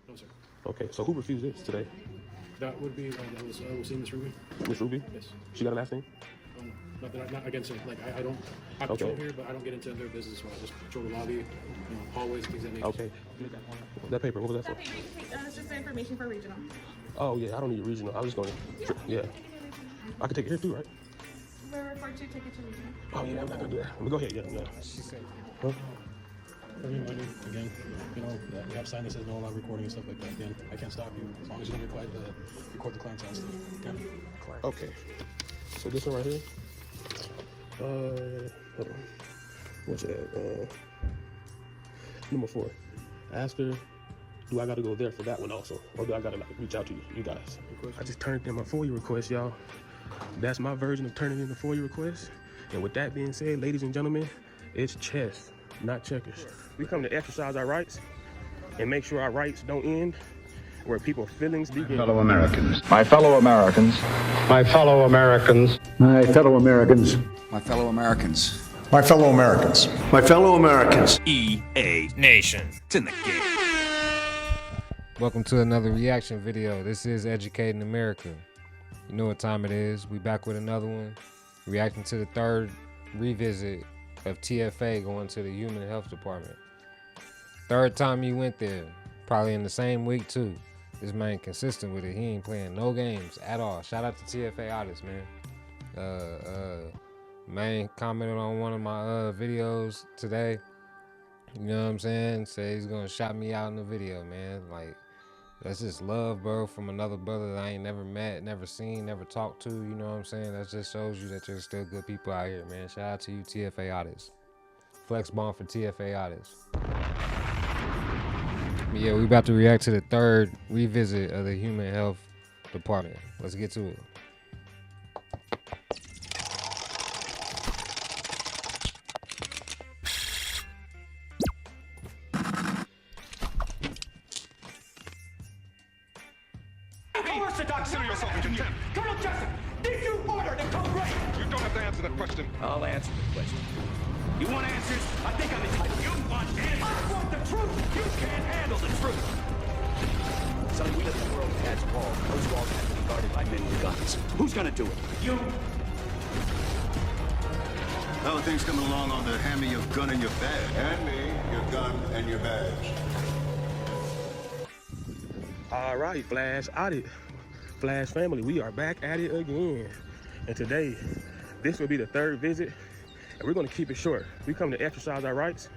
No, sir. Okay, so who refused this today? That would be, that was Miss Ruby. Miss Ruby? Yes. She got a last name? Not that not against it. Like, I don't, I patrol Okay. here, but I don't get into their business when I just patrol the lobby, hallways, things of that nature. Okay. That paper, what was that That for? paper you can take, it's just the information for regional. Oh, yeah, I don't need regional. I was just going to, yeah. I can take it here too, right? We're referred to take it to regional. Oh, yeah, I'm not going to do that. Let me go ahead, yeah. She said, Huh? for reminder, again, that we have sign that says no allowed recording and stuff like that. Again, I can't stop you as long as you don't record the client's house. Okay. So this one right here. Hold on. What's that? Number 4. Ask her, do I got to go there for that one also? Or do I got to reach out to you guys? I just turned in my FOIA request, y'all. That's my version of turning in the FOIA request. And with that being said, ladies and gentlemen, it's chess, not checkers. We come to exercise our rights and make sure our rights don't end where people's feelings begin. Fellow Americans. My fellow Americans. My fellow Americans. My fellow Americans. My fellow Americans. My fellow Americans. My fellow Americans. EA Nation. It's in the game. Welcome to another reaction video. This is Educating America. You know what time it is. We back with another one. Reacting to the third revisit of TFA going to the Human Health Department. Third time you went there. Probably in the same week too. This man consistent with it. He ain't playing no games at all. Shout out to TFA artists, man. Man commented on one of my videos today. You know what I'm saying? Say he's gonna shout me out in the video, man. Like, that's just love, bro, from another brother that I ain't never met, never seen, never talked to. You know what I'm saying? That just shows you that there's still good people out here, man. Shout out to you, TFA artists. Flex bomb for TFA artists. But yeah, we about to react to the third revisit of the Human Health Department. Let's get to it. Orthodox yourself in contempt. Colonel Jessup, did you order the code red? You don't have to answer that question. I'll answer the question. You want answers? I think I'm entitled. You want answers? I want the truth. You can't handle the truth. Son, we live in a world that has walls. Those walls have to be guarded by men with guns. Who's gonna do it? You. How are things coming along on the hand me your gun and your badge? Hand me your gun and your badge. All right, Flash audit. Flash family, we are back at it again. And today, this will be the third visit, and we're gonna keep it short. We come to exercise our rights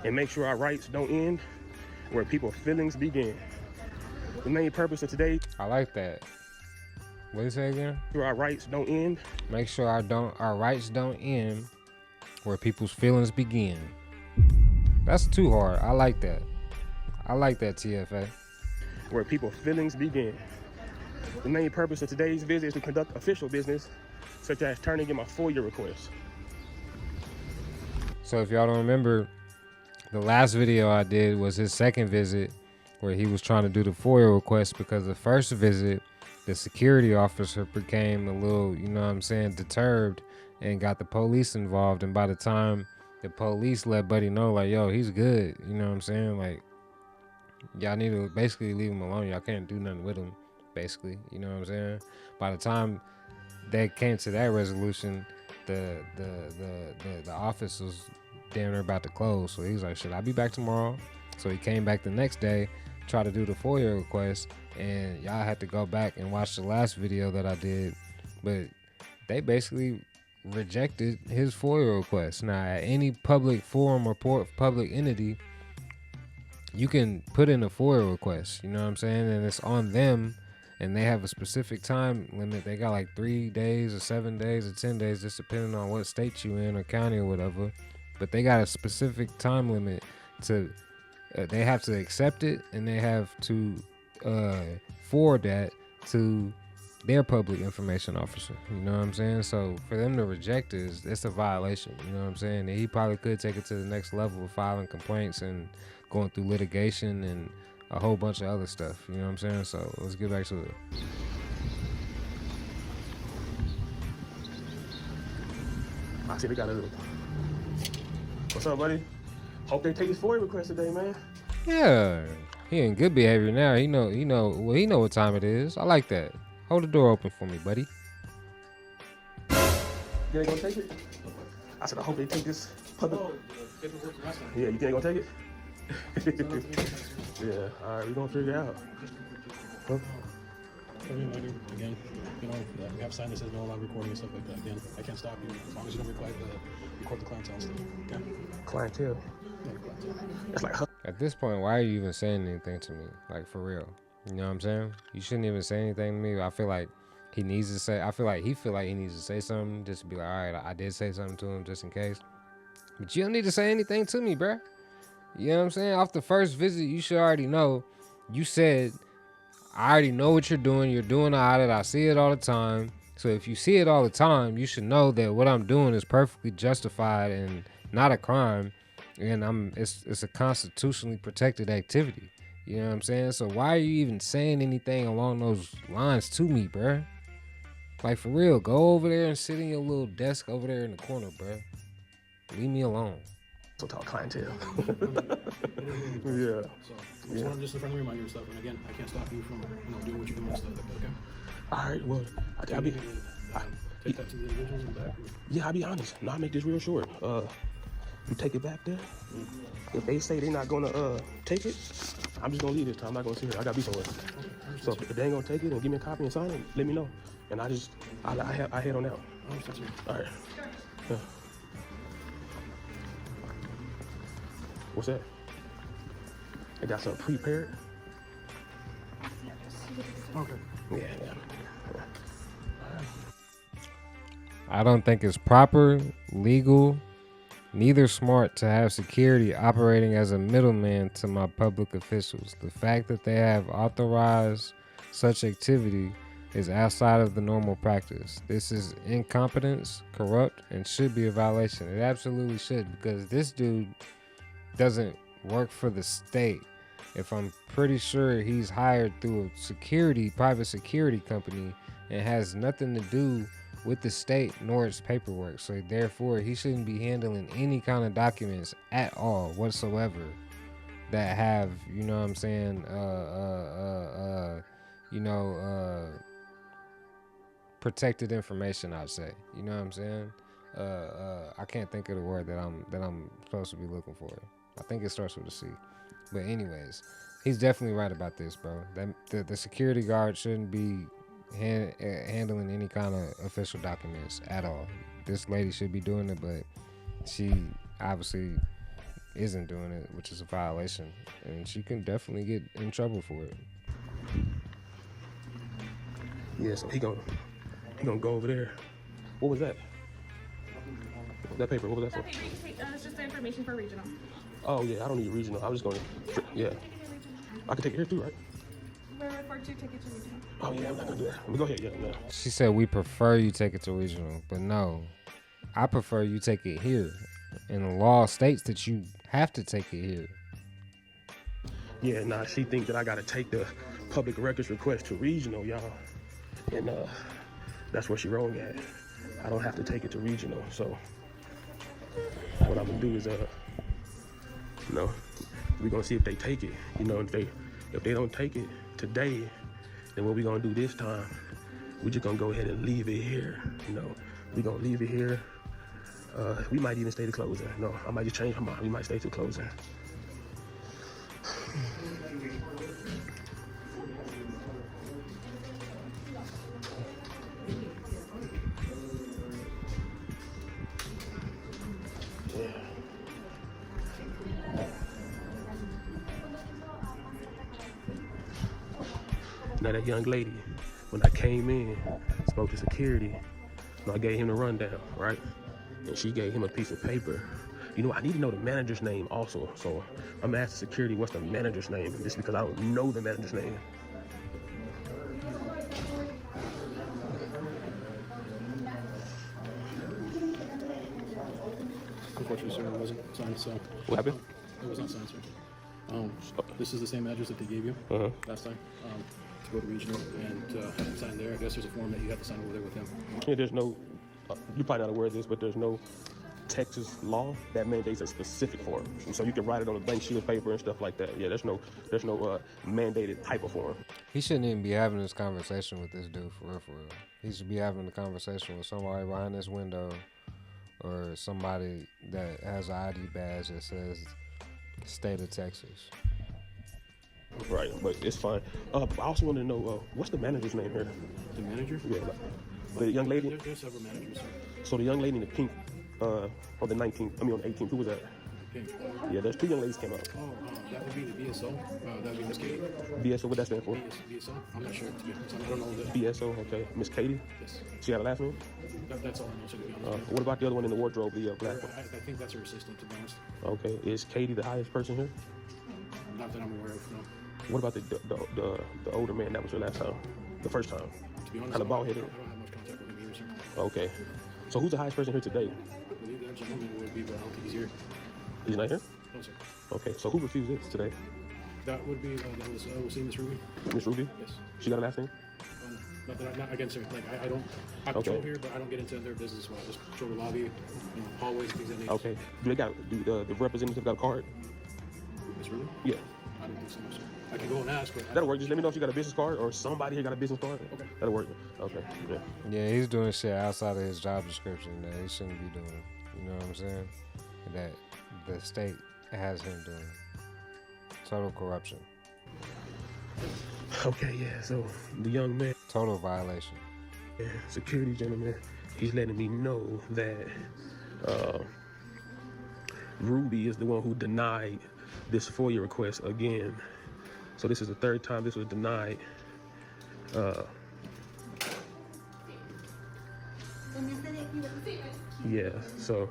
and make sure our rights don't end where people's feelings begin. The main purpose of today, I like that. What do you say again? where our rights don't end. Make sure our rights don't end where people's feelings begin. That's too hard. I like that. I like that, TFA. Where people's feelings begin. The main purpose of today's visit is to conduct official business, such as turning in my FOIA request. So if y'all don't remember, the last video I did was his second visit where he was trying to do the FOIA request because the first visit, the security officer became a little, you know what I'm saying, deterred and got the police involved. And by the time the police let Buddy know, like, yo, he's good, you know what I'm saying? Like, y'all need to basically leave him alone. Y'all can't do nothing with him, basically, you know what I'm saying? By the time they came to that resolution, the office was damn near about to close. So he was like, should I be back tomorrow? So he came back the next day, tried to do the FOIA request, and y'all had to go back and watch the last video that I did. But they basically rejected his FOIA request. Now, at any public forum or public entity, you can put in a FOIA request, you know what I'm saying? And it's on them, and they have a specific time limit. They got like 3 days or 7 days or 10 days, just depending on what state you in or county or whatever. But they got a specific time limit to, they have to accept it, and they have to forward that to their public information officer, you know what I'm saying? So for them to reject it, it's a violation, you know what I'm saying? And he probably could take it to the next level of filing complaints and going through litigation and a whole bunch of other stuff, you know what I'm saying? So let's get back to it. I see they got a little. What's up, buddy? Hope they take his FOIA request today, man. Yeah, He in good behavior now. He know what time it is. I like that. Hold the door open for me, buddy. You ain't gonna take it? I said, I hope they take this public. Yeah, you ain't gonna take it? Yeah, all right, we gonna figure it out. Huh? Again, we have signed that says no live recording and stuff like that. Again, I can't stop you as long as you don't record the clientele stuff. Okay? Clientele. Yeah, clientele. That's like, At this point, why are you even saying anything to me? Like, for real. You know what I'm saying? You shouldn't even say anything to me. I feel like he needs to say, he needs to say something just to be like, all right, I did say something to him just in case. But you don't need to say anything to me, bruh. You know what I'm saying? Off the first visit, you should already know. You said, I already know what you're doing. You're doing the audit. I see it all the time. So if you see it all the time, you should know that what I'm doing is perfectly justified and not a crime. And it's a constitutionally protected activity. You know what I'm saying? So why are you even saying anything along those lines to me, bruh? Like, for real, go over there and sit in your little desk over there in the corner, bruh. Leave me alone. so called clientele. Yeah. So just a friendly reminder and stuff. And again, I can't stop you from doing what you're doing and stuff like that. Okay. All right. Well, I'll be. Take that to the individuals in the back. Yeah, I'll be honest. Now I'll make this real short. You take it back there. If they say they're not gonna take it, I'm just gonna leave this time. I'm not gonna sit here. I gotta be somewhere. So if they ain't gonna take it and give me a copy and sign it, let me know. And I head on out. All right. Yeah. What's that? They got something prepared? Okay. Yeah. I don't think it's proper, legal, neither smart to have security operating as a middleman to my public officials. The fact that they have authorized such activity is outside of the normal practice. This is incompetence, corrupt, and should be a violation. It absolutely should, because this dude doesn't work for the state. If I'm pretty sure he's hired through a private security company and has nothing to do with the state nor its paperwork. So therefore, he shouldn't be handling any kind of documents at all whatsoever that have, you know what I'm saying, protected information, I'd say. You know what I'm saying? I can't think of the word that I'm supposed to be looking for. I think it starts with a C. But anyways, he's definitely right about this, bro. That the security guard shouldn't be handling any kind of official documents at all. This lady should be doing it, but she obviously isn't doing it, which is a violation, and she can definitely get in trouble for it. Yeah, so he gonna go over there. What was that? That paper, what was that for? That paper you can take, it's just the information for regional. Oh yeah, I don't need regional. I was just gonna, yeah. I can take it here too, right? We're referred to take it to regional. Oh yeah, I'm not gonna do that. Let me go ahead, yeah. She said we prefer you take it to regional, but no, I prefer you take it here. And the law states that you have to take it here. Yeah, nah, she thinks that I gotta take the public records request to regional, y'all. And that's where she wrong at. I don't have to take it to regional, so what I'm gonna do is we're gonna see if they take it. If they don't take it today, then what we gonna do this time, we just gonna go ahead and leave it here. We gonna leave it here. We might even stay to closing. No, I might just change my mind. We might stay to closing. Now that young lady, when I came in, spoke to security, I gave him the rundown, right? And she gave him a piece of paper. I need to know the manager's name also. So I'm asking security, what's the manager's name? Just because I don't know the manager's name. Unfortunately, sir, it wasn't signed, so. What happened? It was not signed, sir. This is the same address that they gave you last time to go to regional and sign there. I guess there's a form that you have to sign over there with him. Yeah, there's no, you're probably not aware of this, but there's no Texas law that mandates a specific form. So you can write it on a blank sheet of paper and stuff like that. Yeah, there's no mandated type of form. He shouldn't even be having this conversation with this dude, for real, for real. He should be having a conversation with somebody behind this window or somebody that has an ID badge that says state of Texas. Right, but it's fine. I also want to know, what's the manager's name here? The manager? Yeah, the young lady. There's several managers. So the young lady in the pink, on the 19th, on the 18th, who was that? Pink. Yeah, there's 2 young ladies came out. Oh, that would be the BSO. That would be Miss Katie. BSO, what that stand for? BSO? I'm not sure, to be honest. I don't know that. BSO, okay. Miss Katie? Yes. She got a last name? That's all I know, so to be honest. What about the other one in the wardrobe, the black one? I think that's her assistant, to be honest. Okay, is Katie the highest person here? Not that I'm aware of, no. What about the older man that was here last time? The first time? To be honest, Kind of bald-headed? I don't have much contact with him either, sir. Okay. So who's the highest person here today? I believe that gentleman would be, but I don't think he's here. He's not here? No, sir. Okay, so who refused this today? That would be, that was seeing Miss Ruby. Miss Ruby? Yes. She got a last name? Not that not again, sir. Like I patrol here, but I don't get into their business. Well, I just patrol the lobby, hallways, things that nature. Okay. Do the representative got a card? Miss Ruby? Yeah. I don't think so, no, sir. I can go and ask, but That'll work. Just let me know if you got a business card or somebody here got a business card. Okay. That'll work. Okay. Yeah. Yeah, he's doing shit outside of his job description that he shouldn't be doing. You know what I'm saying? That the state has him doing. Total corruption. Okay, yeah. So the young man, Total violation. yeah, security gentleman, he's letting me know that Ruby is the one who denied this FOIA request again. So this is the 3rd time this was denied. Yeah, so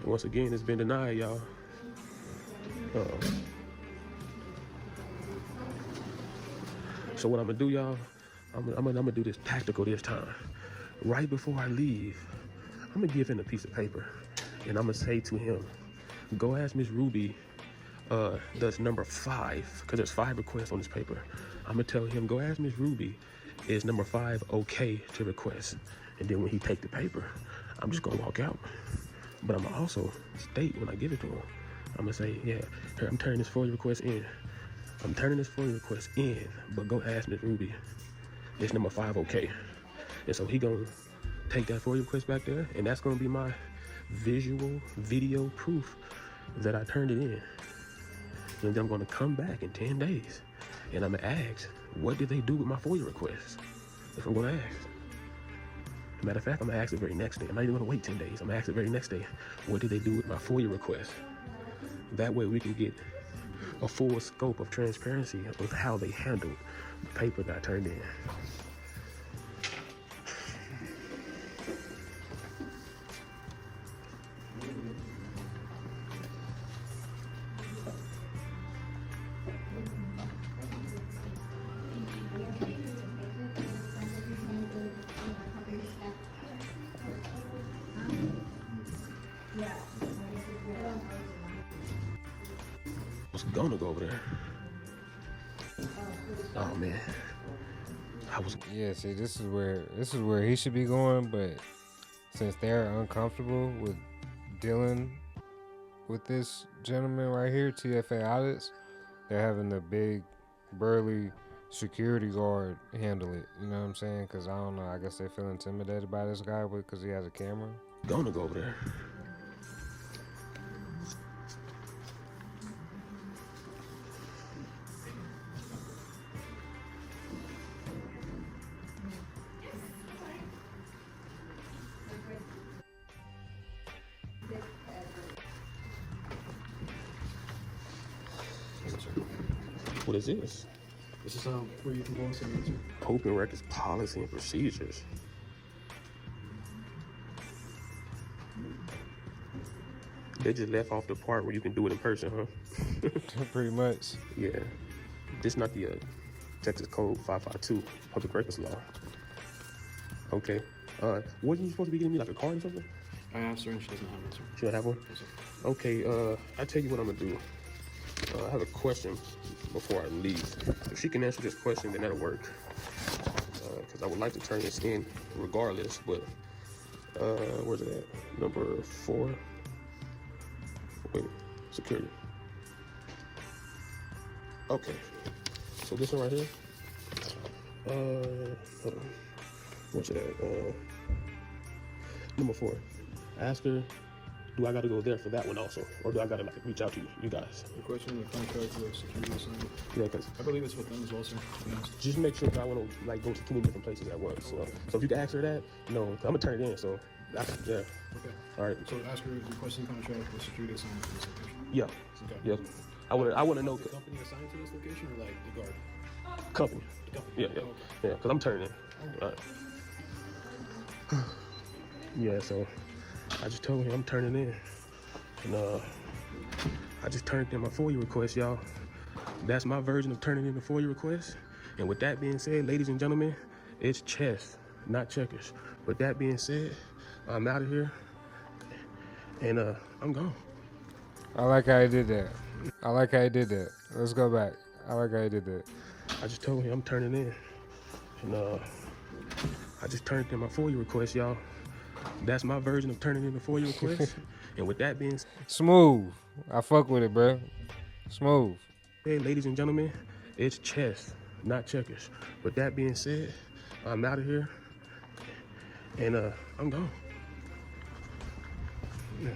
once again it's been denied, y'all. So what I'm gonna do, y'all, I'm gonna do this tactical this time. Right before I leave, I'm gonna give him a piece of paper and I'm gonna say to him, go ask Miss Ruby, that's number 5, because there's 5 requests on this paper. I'm gonna tell him, go ask Miss Ruby, is number 5 okay to request? And then when he take the paper, I'm just gonna walk out. But I'm gonna also state when I give it to him, I'm gonna say, yeah, here, I'm turning this FOIA request in. I'm turning this FOIA request in, but go ask Miss Ruby, is number 5 okay? And so he gonna take that FOIA request back there, and that's gonna be my visual video proof that I turned it in. And then I'm gonna come back in 10 days, and I'm gonna ask, what did they do with my FOIA request? That's what I'm gonna ask. Matter of fact, I'm gonna ask the very next day. I'm not even gonna wait 10 days. I'm gonna ask the very next day, what did they do with my FOIA request? That way we can get a full scope of transparency of how they handled the paper that I turned in. I was gonna go over there. Oh man, Yeah, see, this is where he should be going, but since they're uncomfortable with dealing with this gentleman right here, TFA audits, they're having the big burly security guard handle it. You know what I'm saying? Because I don't know. I guess they feel intimidated by this guy because he has a camera. gonna go over there. What is this? This is where you can go and send answer. Open records policy and procedures. They just left off the part where you can do it in person, huh? Pretty much. Yeah. This not the Texas Code 552 Public Records Law. Okay. Wasn't you supposed to be getting me like a card or something? I asked her and she doesn't have an answer. She don't have one? Yes, sir. Okay, I tell you what I'm gonna do. I have a question before I leave. If she can answer this question, then that'll work. Because I would like to turn this in regardless, but Where's it at? Number 4. Wait, security. Okay, so this one right here. Hold on. What's it at? Number 4. Ask her, do I got to go there for that one also, or do I got to like reach out to you guys? The question, the contract, the security assignment. Yeah, because I believe it's with them as well, sir. To be honest. just make sure that I want to like go to too many different places at once. So if you can ask her that, no, I'm gonna turn it in. So yeah. Okay. All right. So ask her requesting contract with security assignment to this location. Yeah. Okay. Yeah. I want to know The company assigned to this location or like the guard? company. The company. Yeah. Oh, okay. Yeah. Because I'm turning in. All right. Yeah. So I just told him I'm turning in, and I just turned in my FOIA request, y'all. That's my version of turning in the FOIA request. And with that being said, ladies and gentlemen, it's chess, not checkers. With that being said, I'm out of here, and I'm gone. I like how he did that. I like how he did that. Let's go back. I like how he did that. I just told him I'm turning in, and I just turned in my FOIA request, y'all. That's my version of turning in the FOIA request. And with that being said, Smooth. I fuck with it, bro. Smooth. hey, ladies and gentlemen, it's chess, not checkers. With that being said, I'm out of here, and I'm gone. Yeah.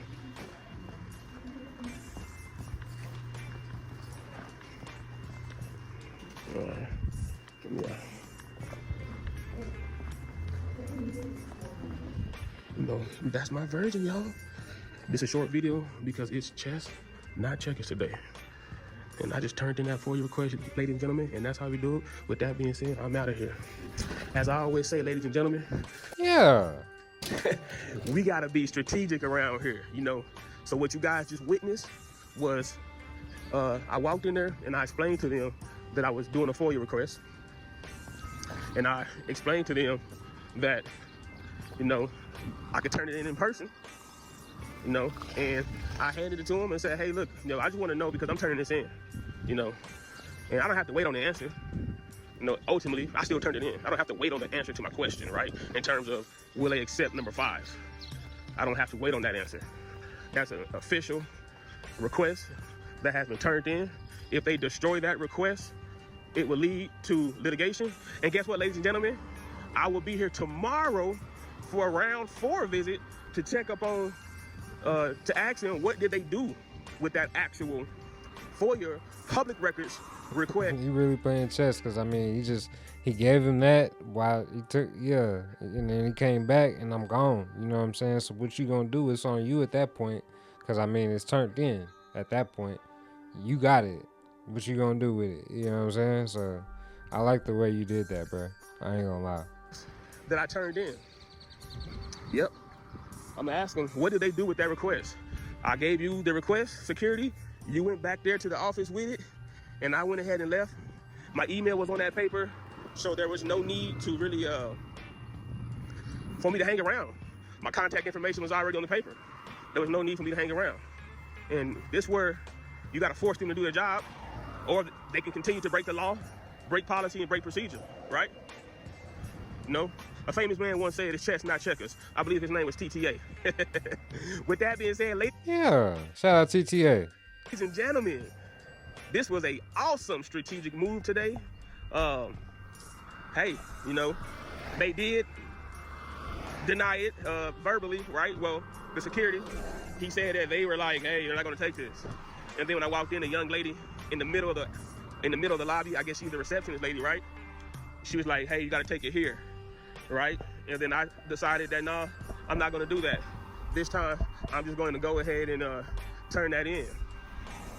All right. Yeah. No, that's my version, y'all. This is a short video because it's chess, not checkers today. And I just turned in that FOIA request, ladies and gentlemen, and that's how we do it. With that being said, I'm out of here. As I always say, ladies and gentlemen, Yeah. we gotta be strategic around here, you know. So what you guys just witnessed was, I walked in there and I explained to them that I was doing a FOIA request. And I explained to them that, you know, I could turn it in person, you know, and I handed it to them and said, hey, look, you know, I just want to know because I'm turning this in, you know, and I don't have to wait on the answer. You know, ultimately, I still turned it in. I don't have to wait on the answer to my question, right? In terms of, will they accept number 5? I don't have to wait on that answer. That's an official request that has been turned in. If they destroy that request, it will lead to litigation. And guess what, ladies and gentlemen? I will be here tomorrow for a round 4 visit to check up on, to ask them what did they do with that actual FOIA public records request. You really playing chess, because I mean, he gave him that while he took, yeah, and then he came back and I'm gone. You know what I'm saying? So what you gonna do? It's on you at that point, because I mean, it's turned in at that point. You got it. What you gonna do with it? You know what I'm saying? So I like the way you did that, bro. I ain't gonna lie. That I turned in. Yep. I'm asking, what did they do with that request? I gave you the request, security. You went back there to the office with it, and I went ahead and left. My email was on that paper, so there was no need to really, for me to hang around. My contact information was already on the paper. There was no need for me to hang around. And this where you gotta force them to do their job, or they can continue to break the law, break policy, and break procedure, right? No? A famous man once said, it's chess, not checkers. I believe his name was TTA. With that being said, Yeah, shout out TTA. ladies and gentlemen, this was a awesome strategic move today. Hey, you know, they did deny it verbally, right? Well, the security, he said that they were like, hey, you're not gonna take this. And then when I walked in, a young lady in the middle of the lobby, I guess she's the receptionist lady, right? She was like, hey, you gotta take it here, right? And then I decided that, no, I'm not gonna do that. This time, I'm just going to go ahead and turn that in,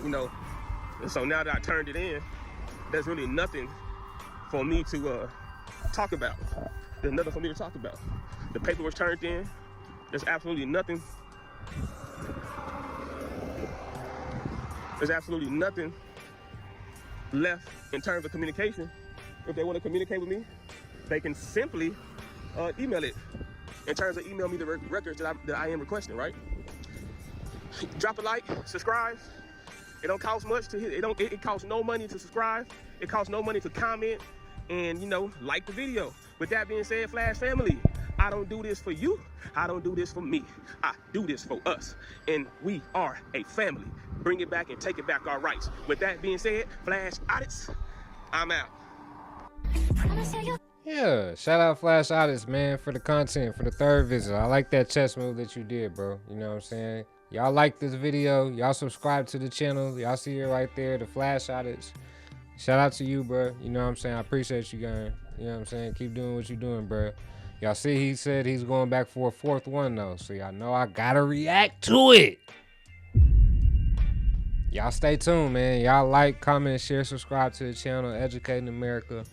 you know? And so now that I turned it in, there's really nothing for me to talk about. There's nothing for me to talk about. The paper was turned in. There's absolutely nothing. There's absolutely nothing left in terms of communication. If they want to communicate with me, they can simply email it. In terms of email me the records that I am requesting, right? Drop a like, subscribe. It don't cost much to hit. It costs no money to subscribe. It costs no money to comment and, you know, like the video. With that being said, Flash family, I don't do this for you. I don't do this for me. I do this for us. And we are a family. Bring it back and take it back our rights. With that being said, Flash Audits, I'm out. Yeah, shout out Flash Audits, man, for the content, for the third visit. I like that chess move that you did, bro. You know what I'm saying? Y'all like this video. Y'all subscribe to the channel. Y'all see it right there, the Flash Audits. Shout out to you, bro. You know what I'm saying? I appreciate you, guys. You know what I'm saying? Keep doing what you're doing, bro. Y'all see he said he's going back for a fourth one, though. So y'all know I gotta react to it. Y'all stay tuned, man. Y'all like, comment, share, subscribe to the channel, Educating America.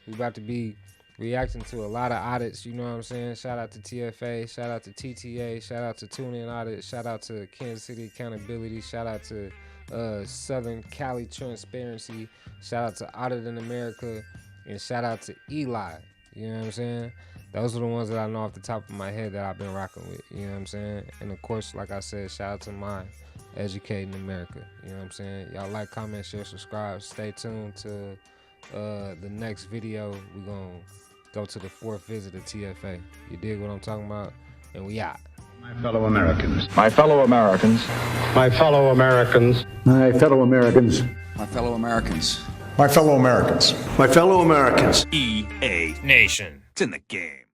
We about to be reacting to a lot of audits, you know what I'm saying? Shout out to TFA, shout out to TTA, shout out to Tune In Audit, shout out to Kansas City Accountability, shout out to Southern Cali Transparency, shout out to Audit in America, and shout out to Eli, you know what I'm saying? Those are the ones that I know off the top of my head that I've been rocking with, you know what I'm saying? And of course, like I said, shout out to mine, Educating America, you know what I'm saying? Y'all like, comment, share, subscribe, stay tuned to the next video. We're gonna go to the fourth visit of TFA. You dig what I'm talking about? And we out. My fellow Americans. My fellow Americans. My fellow Americans. My fellow Americans. My fellow Americans. My fellow Americans. My fellow Americans. EA Nation. It's in the game.